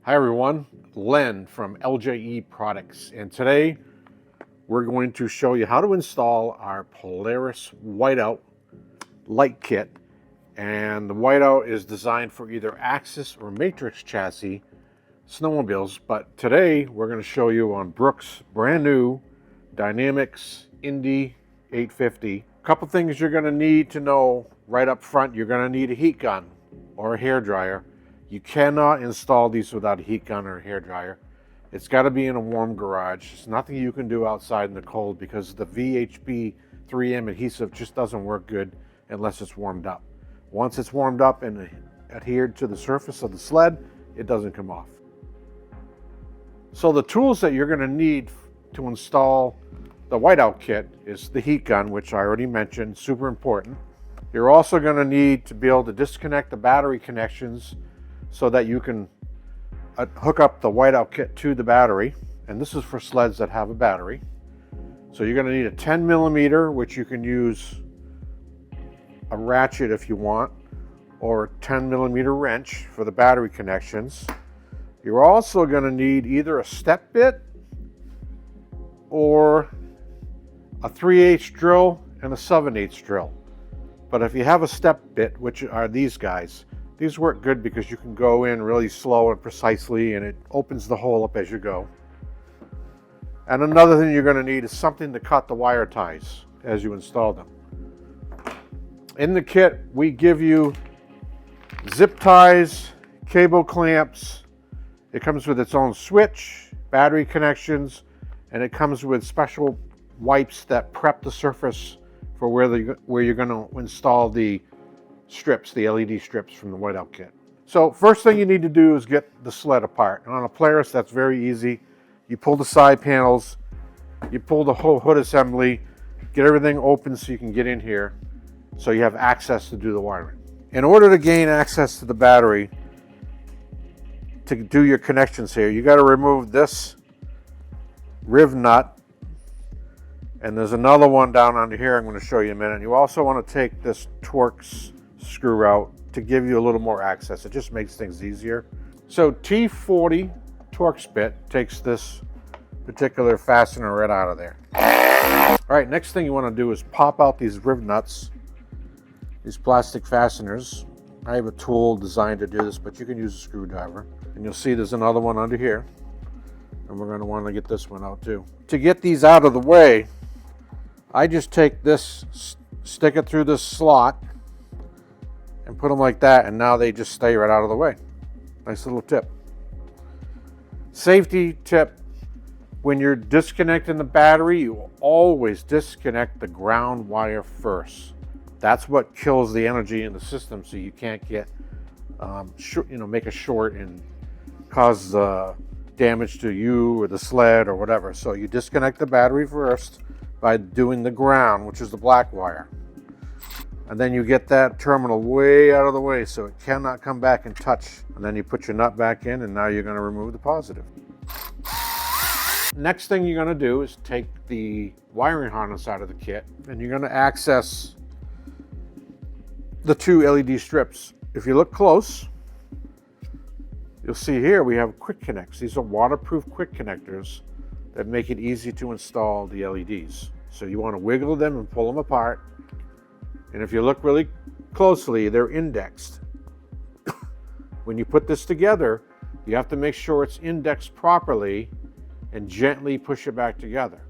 Hi everyone, Len from LJE Products, and today we're going to show you how to install our Polaris Whiteout light kit. And the Whiteout is designed for either Axys or Matryx chassis snowmobiles, but today we're going to show you on Brooke's brand new Dynamics Indy 850. A couple things you're going to need to know right up front. You're going to need a heat gun or a hair dryer. You cannot install these without a heat gun or a hair dryer. It's got to be in a warm garage. There's nothing you can do outside in the cold because the VHP 3M adhesive just doesn't work good unless it's warmed up. Once it's warmed up and adhered to the surface of the sled, it doesn't come off. So the tools that you're going to need to install the Whiteout kit is the heat gun, which I already mentioned, super important. You're also going to need to be able to disconnect the battery connections so that you can hook up the Whiteout kit to the battery. And this is for sleds that have a battery. So you're going to need a 10 millimeter, which you can use a ratchet if you want, or a 10 millimeter wrench for the battery connections. You're also going to need either a step bit or a 3/8 drill and a 7/8 drill. But if you have a step bit, which are these guys, these work good because you can go in really slow and precisely and it opens the hole up as you go. And another thing you're going to need is something to cut the wire ties as you install them. In the kit, we give you zip ties, cable clamps. It comes with its own switch, battery connections, and it comes with special wipes that prep the surface for where you're going to install the strips, the LED strips from the Whiteout kit. So first thing you need to do is get the sled apart. And on a Polaris, that's very easy. You pull the side panels, you pull the whole hood assembly, get everything open so you can get in here so you have access to do the wiring. In order to gain access to the battery, to do your connections here, you got to remove this riv nut, and there's another one down under here I'm going to show you in a minute. You also want to take this Torx screw out to give you a little more access. It just makes things easier. So T40 Torx bit takes this particular fastener right out of there. All right, next thing you want to do is pop out these riv nuts, these plastic fasteners. I have a tool designed to do this, but you can use a screwdriver. And you'll see there's another one under here. And we're going to want to get this one out too. To get these out of the way, I just take this, stick it through this slot, and put them like that, and now they just stay right out of the way. Nice little tip. Safety tip: when you're disconnecting the battery, you will always disconnect the ground wire first. That's what kills the energy in the system, so you can't get, make a short and cause damage to you or the sled or whatever. So you disconnect the battery first by doing the ground, which is the black wire. And then you get that terminal way out of the way so it cannot come back and touch. And then you put your nut back in, and now you're going to remove the positive. Next thing you're going to do is take the wiring harness out of the kit, and you're going to access the two LED strips. If you look close, you'll see here we have quick connects. These are waterproof quick connectors that make it easy to install the LEDs. So you want to wiggle them and pull them apart. And if you look really closely, they're indexed. When you put this together, you have to make sure it's indexed properly and gently push it back together.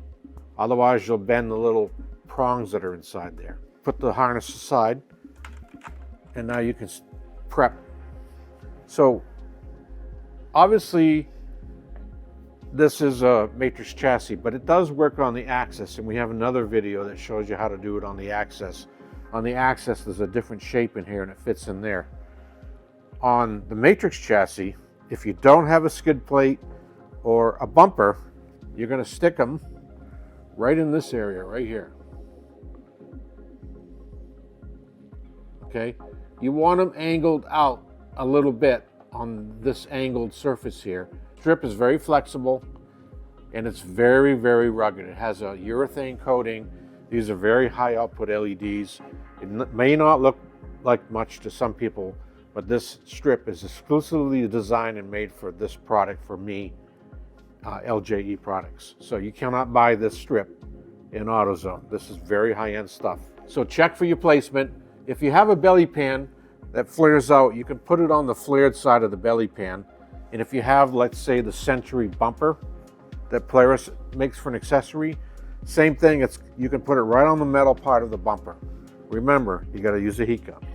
Otherwise, you'll bend the little prongs that are inside there. Put the harness aside, and now you can prep. So obviously, this is a Matryx chassis, but it does work on the Axys, and we have another video that shows you how to do it on the Axys. On the Axys, there's a different shape in here, and it fits in there. On the Matryx chassis, if you don't have a skid plate or a bumper, you're going to stick them right in this area, right here. Okay? You want them angled out a little bit on this angled surface here. Strip is very flexible, and it's very, very rugged. It has a urethane coating. These are very high output LEDs. It may not look like much to some people, but this strip is exclusively designed and made for this product, for me, LJE products. So you cannot buy this strip in AutoZone. This is very high-end stuff. So check for your placement. If you have a belly pan that flares out, you can put it on the flared side of the belly pan. And if you have, let's say, the Century bumper that Polaris makes for an accessory, same thing, you can put it right on the metal part of the bumper. Remember, you got to use a heat gun.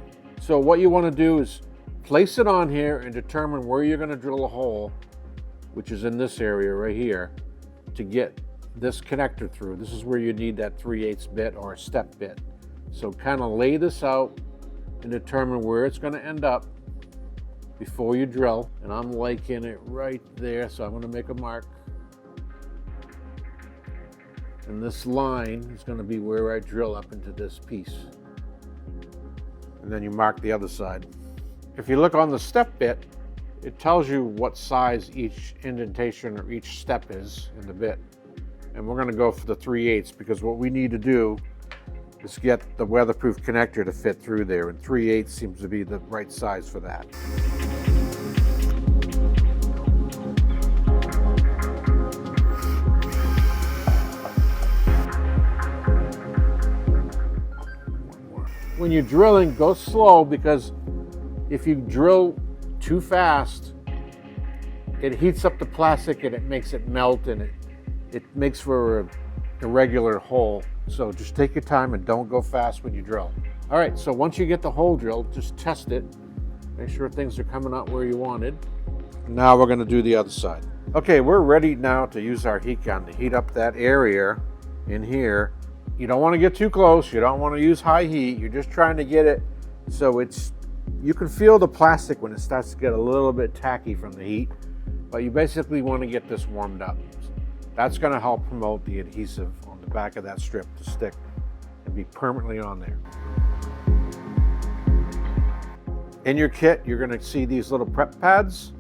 So what you want to do is place it on here and determine where you're going to drill a hole, which is in this area right here, to get this connector through. This is where you need that 3/8 bit or a step bit. So kind of lay this out and determine where it's going to end up before you drill. And I'm liking it right there, so I'm going to make a mark. And this line is going to be where I drill up into this piece. And then you mark the other side. If you look on the step bit, it tells you what size each indentation or each step is in the bit. And we're going to go for the 3/8 because what we need to do is get the weatherproof connector to fit through there, and 3/8 seems to be the right size for that. When you're drilling, go slow, because if you drill too fast, it heats up the plastic and it makes it melt, and it makes for a irregular hole. So just take your time and don't go fast when you drill. All right, so once you get the hole drilled, just test it. Make sure things are coming out where you wanted. Now we're gonna do the other side. Okay, we're ready now to use our heat gun to heat up that area in here. You don't wanna get too close. You don't wanna use high heat. You're just trying to get it so you can feel the plastic when it starts to get a little bit tacky from the heat, but you basically wanna get this warmed up. That's gonna help promote the adhesive on the back of that strip to stick and be permanently on there. In your kit, you're gonna see these little prep pads.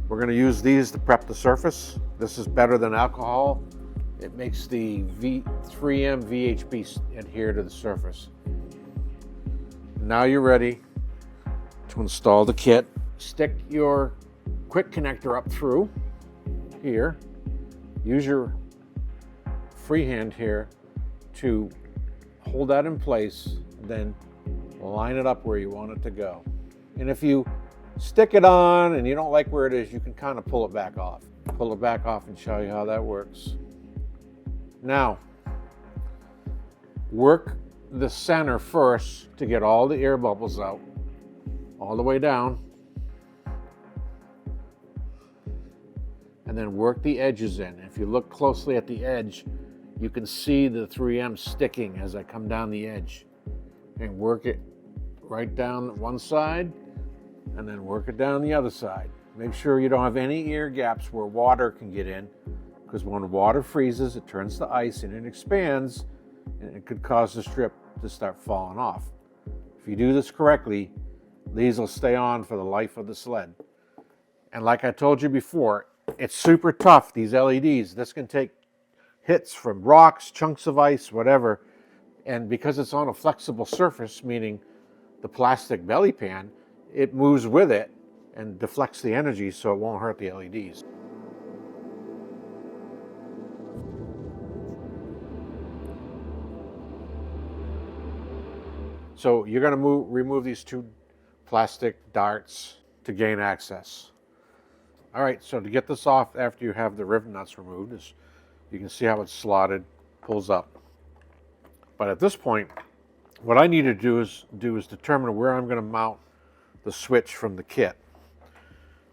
We're gonna use these to prep the surface. This is better than alcohol. It makes the 3M VHP adhere to the surface. Now you're ready to install the kit. Stick your quick connector up through here. Use your freehand here to hold that in place, then line it up where you want it to go. And if you stick it on and you don't like where it is, you can kind of pull it back off. Pull it back off and show you how that works. Now, work the center first to get all the air bubbles out, all the way down. And then work the edges in. If you look closely at the edge, you can see the 3M sticking as I come down the edge. And work it right down one side, and then work it down the other side. Make sure you don't have any air gaps where water can get in, because when water freezes, it turns to ice and it expands, and it could cause the strip to start falling off. If you do this correctly, these will stay on for the life of the sled. And like I told you before, it's super tough, these LEDs. This can take hits from rocks, chunks of ice, whatever. And because it's on a flexible surface, meaning the plastic belly pan, it moves with it and deflects the energy so it won't hurt the LEDs. So you're going to remove these two plastic darts to gain access. All right, so to get this off after you have the rivet nuts removed, you can see how it's slotted, pulls up. But at this point, what I need to do is determine where I'm going to mount the switch from the kit,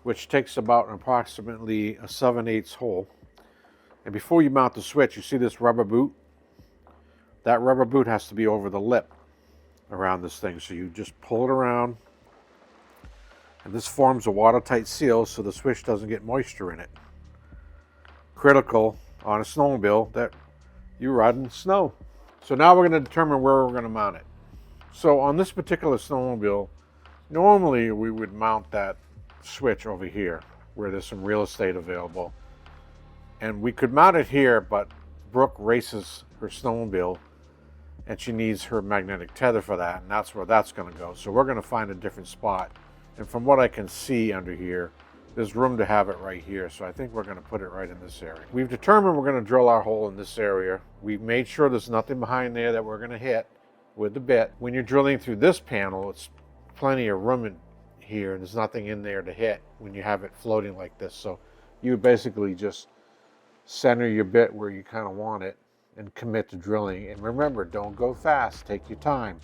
which takes about approximately a 7/8 hole. And before you mount the switch, you see this rubber boot? That rubber boot has to be over the lip around this thing. So you just pull it around, and this forms a watertight seal so the switch doesn't get moisture in it. Critical on a snowmobile that you ride in snow. So now we're going to determine where we're going to mount it. So on this particular snowmobile, normally we would mount that switch over here where there's some real estate available. And we could mount it here, but Brooke races her snowmobile and she needs her magnetic tether for that, and that's where that's going to go. So we're going to find a different spot And from what I can see under here, there's room to have it right here. So I think we're going to put it right in this area. We've determined we're going to drill our hole in this area. We've made sure there's nothing behind there that we're going to hit with the bit. When you're drilling through this panel, it's plenty of room in here. There's nothing in there to hit when you have it floating like this. So you basically just center your bit where you kind of want it and commit to drilling. And remember, don't go fast. Take your time.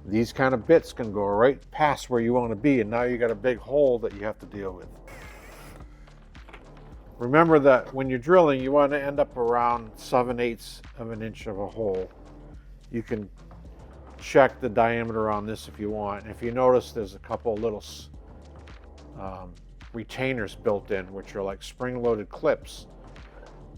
These kind of bits can go right past where you want to be, and now you got a big hole that you have to deal with. Remember that when you're drilling, you want to end up around 7/8 of an inch of a hole. You can check the diameter on this if you want. And if you notice, there's a couple of little retainers built in, which are like spring-loaded clips,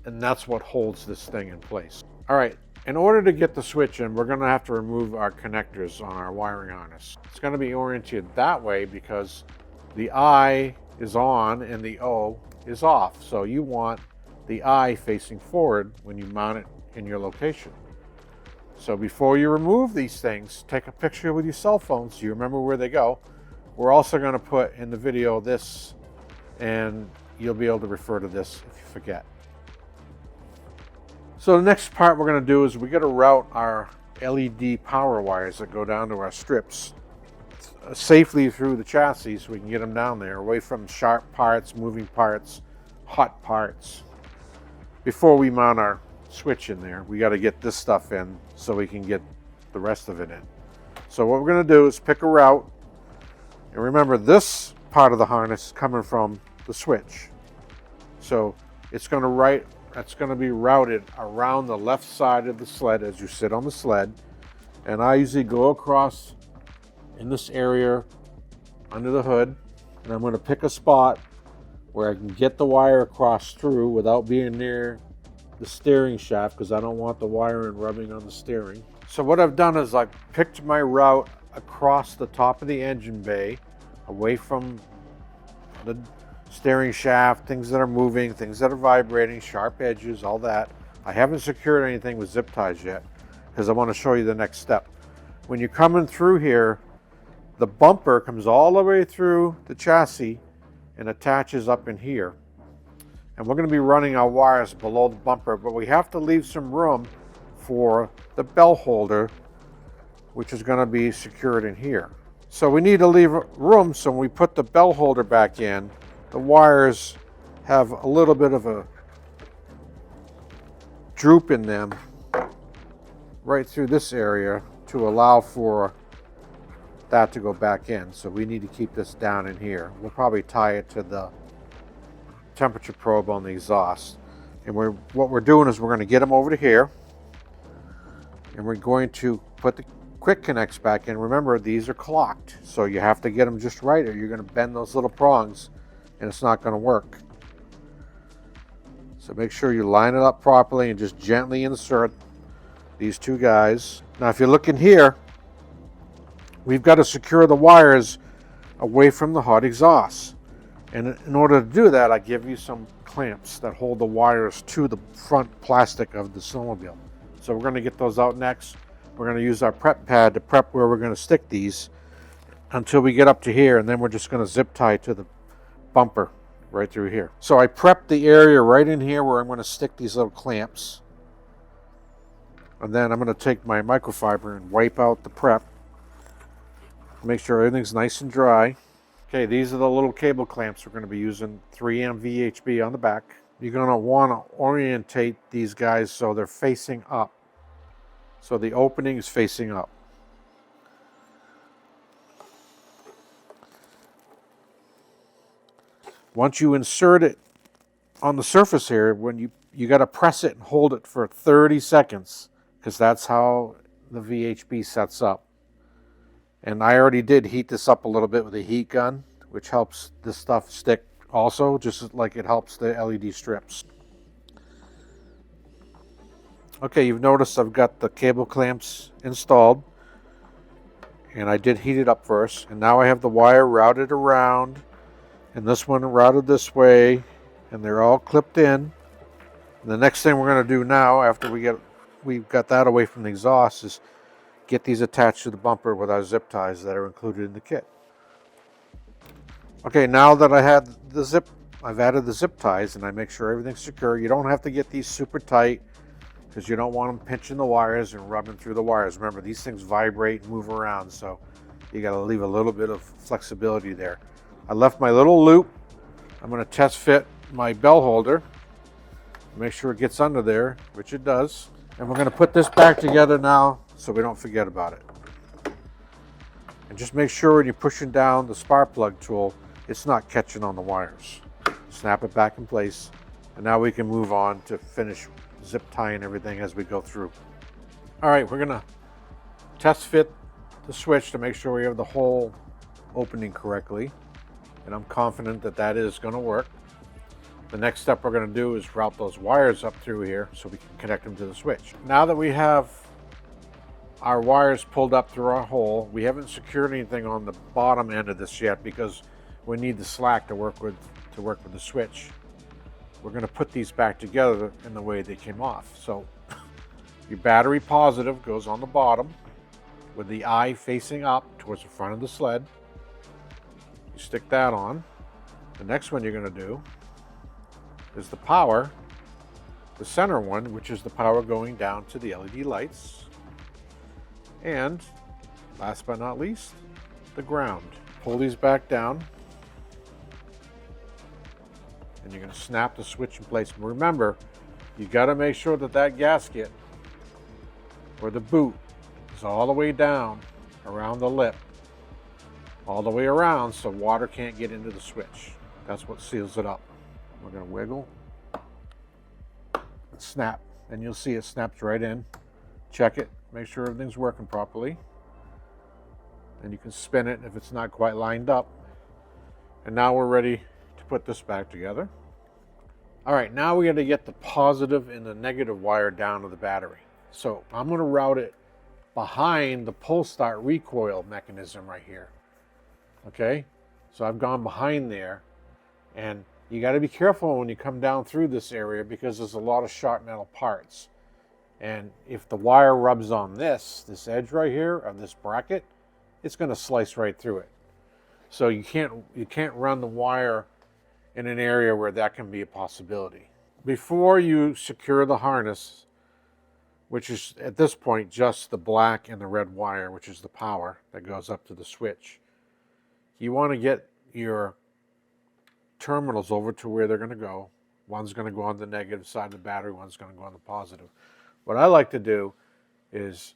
and that's what holds this thing in place. All right, in order to get the switch in, we're going to have to remove our connectors on our wiring harness. It's going to be oriented that way because the I is on and the O is off. So you want the I facing forward when you mount it in your location. So before you remove these things, take a picture with your cell phone so you remember where they go. We're also going to put in the video this, and you'll be able to refer to this if you forget. So the next part we're going to do is we got to route our LED power wires that go down to our strips safely through the chassis so we can get them down there, away from sharp parts, moving parts, hot parts. Before we mount our switch in there, we got to get this stuff in so we can get the rest of it in. So what we're going to do is pick a route, and remember this part of the harness is coming from the switch. So it's going to be routed around the left side of the sled as you sit on the sled. And I usually go across in this area under the hood, and I'm going to pick a spot where I can get the wire across through without being near the steering shaft, because I don't want the wiring rubbing on the steering. So what I've done is I've picked my route across the top of the engine bay, away from the steering shaft, things that are moving, things that are vibrating, sharp edges, all that. I haven't secured anything with zip ties yet because I want to show you the next step. When you're coming through here, the bumper comes all the way through the chassis and attaches up in here. And we're going to be running our wires below the bumper, but we have to leave some room for the bell holder, which is going to be secured in here. So we need to leave room, so when we put the bell holder back in, the wires have a little bit of a droop in them right through this area to allow for that to go back in. So we need to keep this down in here. We'll probably tie it to the temperature probe on the exhaust. And what we're doing is we're going to get them over to here, and we're going to put the quick connects back in. Remember, these are clocked, so you have to get them just right or you're going to bend those little prongs and it's not going to work. So make sure you line it up properly and just gently insert these two guys. Now if you look in here, we've got to secure the wires away from the hot exhaust. And in order to do that, I give you some clamps that hold the wires to the front plastic of the snowmobile. So we're going to get those out next. We're going to use our prep pad to prep where we're going to stick these until we get up to here, and then we're just going to zip tie to the bumper right through here. So I prepped the area right in here where I'm going to stick these little clamps. And then I'm going to take my microfiber and wipe out the prep. Make sure everything's nice and dry. Okay, these are the little cable clamps we're going to be using, 3M VHB on the back. You're going to want to orientate these guys so they're facing up. So the opening is facing up. Once you insert it on the surface here, when you got to press it and hold it for 30 seconds because that's how the VHB sets up. And I already did heat this up a little bit with a heat gun, which helps this stuff stick also, just like it helps the LED strips. Okay, you've noticed I've got the cable clamps installed, and I did heat it up first, and now I have the wire routed around, and this one routed this way, and they're all clipped in. And the next thing we're going to do now, after we've got that away from the exhaust, is get these attached to the bumper with our zip ties that are included in the kit. Okay, now that I've added the zip ties and I make sure everything's secure. You don't have to get these super tight because you don't want them pinching the wires and rubbing through the wires. Remember, these things vibrate and move around, so you got to leave a little bit of flexibility there. I left my little loop. I'm going to test fit my bell holder. Make sure it gets under there, which it does. And we're going to put this back together now so we don't forget about it. And just make sure when you're pushing down the spark plug tool, it's not catching on the wires. Snap it back in place. And now we can move on to finish zip tying everything as we go through. All right, we're going to test fit the switch to make sure we have the hole opening correctly. And I'm confident that that is going to work. The next step we're going to do is route those wires up through here so we can connect them to the switch. Now that we have our wires pulled up through our hole, we haven't secured anything on the bottom end of this yet because we need the slack to work with the switch. We're going to put these back together in the way they came off. So your battery positive goes on the bottom with the eye facing up towards the front of the sled. You stick that on. The next one you're going to do is the power, the center one, which is the power going down to the LED lights. And last but not least, the ground. Pull these back down. And you're going to snap the switch in place. Remember, you got to make sure that that gasket or the boot is all the way down around the lip, all the way around so water can't get into the switch. That's what seals it up. We're going to wiggle and snap, and you'll see it snaps right in. Check it, make sure everything's working properly. And you can spin it if it's not quite lined up. And now we're ready to put this back together. All right, now we got to get the positive and the negative wire down to the battery. So I'm going to route it behind the pull start recoil mechanism right here. Okay, so I've gone behind there, and you got to be careful when you come down through this area because there's a lot of sharp metal parts. And if the wire rubs on this edge right here of this bracket, it's going to slice right through it. So you can't run the wire in an area where that can be a possibility. Before you secure the harness, which is at this point just the black and the red wire, which is the power that goes up to the switch, you want to get your terminals over to where they're going to go. One's going to go on the negative side of the battery, one's going to go on the positive. What I like to do is,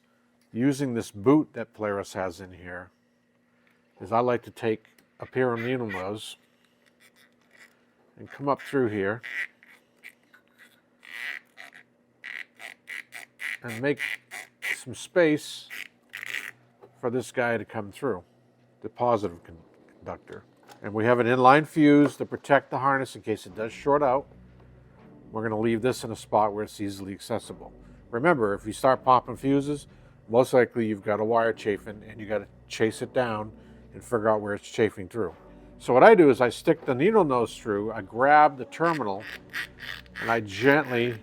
using this boot that Polaris has in here, is I like to take a pair of needle nose and come up through here and make some space for this guy to come through, the positive conductor. And we have an inline fuse to protect the harness in case it does short out. We're going to leave this in a spot where it's easily accessible. Remember, if you start popping fuses, most likely you've got a wire chafing and you got to chase it down and figure out where it's chafing through. So what I do is I stick the needle nose through, I grab the terminal, and I gently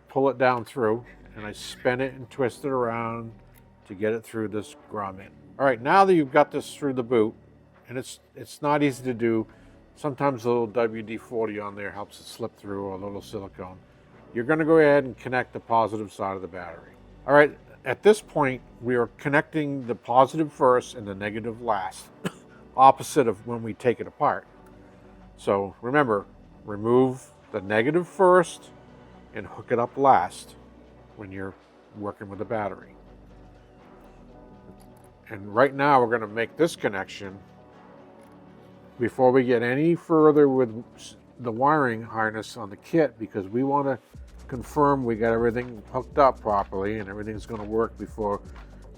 pull it down through, and I spin it and twist it around to get it through this grommet. All right, now that you've got this through the boot, and it's not easy to do, sometimes a little WD-40 on there helps it slip through, or a little silicone. You're going to go ahead and connect the positive side of the battery. All right, at this point, we are connecting the positive first and the negative last, opposite of when we take it apart. So remember, remove the negative first and hook it up last when you're working with the battery. And right now we're going to make this connection before we get any further with the wiring harness on the kit, because we want to confirm we got everything hooked up properly and everything's going to work before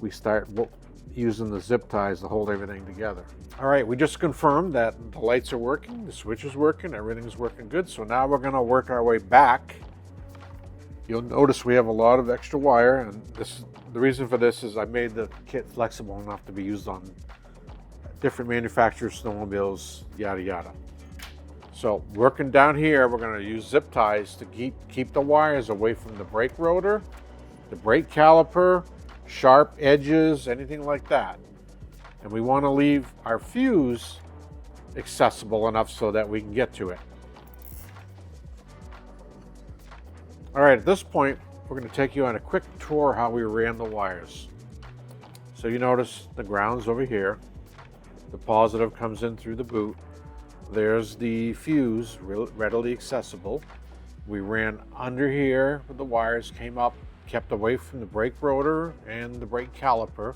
we start using the zip ties to hold everything together. All right, we just confirmed that the lights are working, the switch is working, everything's working good. So now we're going to work our way back. You'll notice we have a lot of extra wire, and the reason for this is I made the kit flexible enough to be used on different manufacturers, snowmobiles, yada yada. So working down here, we're going to use zip ties to keep the wires away from the brake rotor, the brake caliper, sharp edges, anything like that. And we want to leave our fuse accessible enough so that we can get to it. All right, at this point, we're going to take you on a quick tour how we ran the wires. So you notice the ground's over here. The positive comes in through the boot. There's the fuse, readily accessible. We ran under here with the wires, came up, kept away from the brake rotor and the brake caliper,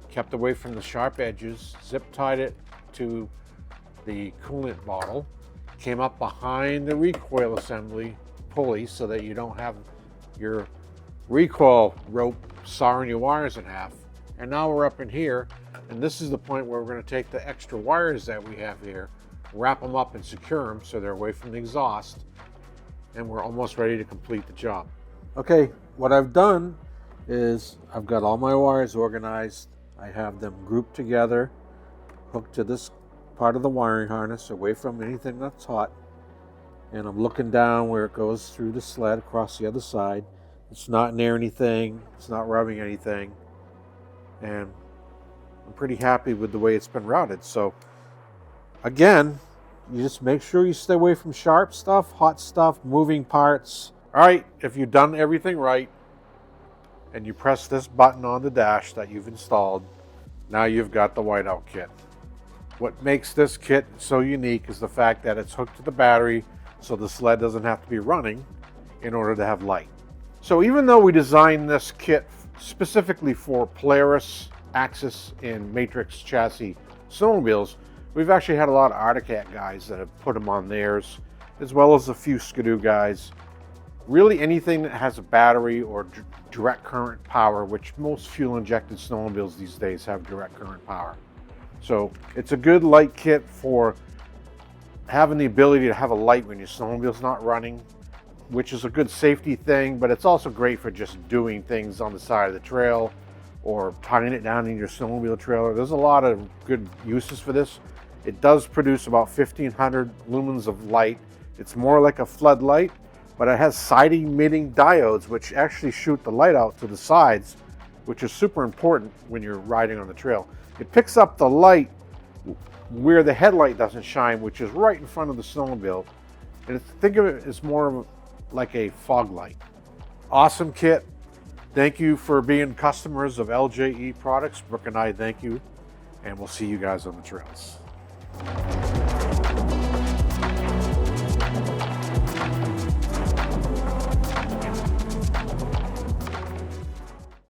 kept away from the sharp edges, zip tied it to the coolant bottle, came up behind the recoil assembly pulley so that you don't have your recoil rope sawing your wires in half. And now we're up in here, and this is the point where we're going to take the extra wires that we have here, wrap them up and secure them so they're away from the exhaust, and we're almost ready to complete the job. Okay, what I've done is I've got all my wires organized. I have them grouped together, hooked to this part of the wiring harness away from anything that's hot, and I'm looking down where it goes through the sled across the other side. It's not near anything, it's not rubbing anything, and I'm pretty happy with the way it's been routed. So again, you just make sure you stay away from sharp stuff, hot stuff, moving parts. All right, if you've done everything right and you press this button on the dash that you've installed, now you've got the whiteout kit. What makes this kit so unique is the fact that it's hooked to the battery, so the sled doesn't have to be running in order to have light. So even though we designed this kit specifically for Polaris, Axys, and Matryx chassis snowmobiles, we've actually had a lot of Arctic Cat guys that have put them on theirs, as well as a few Skidoo guys. Really anything that has a battery or direct current power, which most fuel-injected snowmobiles these days have direct current power. So it's a good light kit for having the ability to have a light when your snowmobile's not running, which is a good safety thing, but it's also great for just doing things on the side of the trail or tying it down in your snowmobile trailer. There's a lot of good uses for this. It does produce about 1,500 lumens of light. It's more like a floodlight, but it has side emitting diodes, which actually shoot the light out to the sides, which is super important when you're riding on the trail. It picks up the light where the headlight doesn't shine, which is right in front of the snowmobile. And think of it as more of like a fog light. Awesome kit. Thank you for being customers of LJE products. Brooke and I thank you, and we'll see you guys on the trails.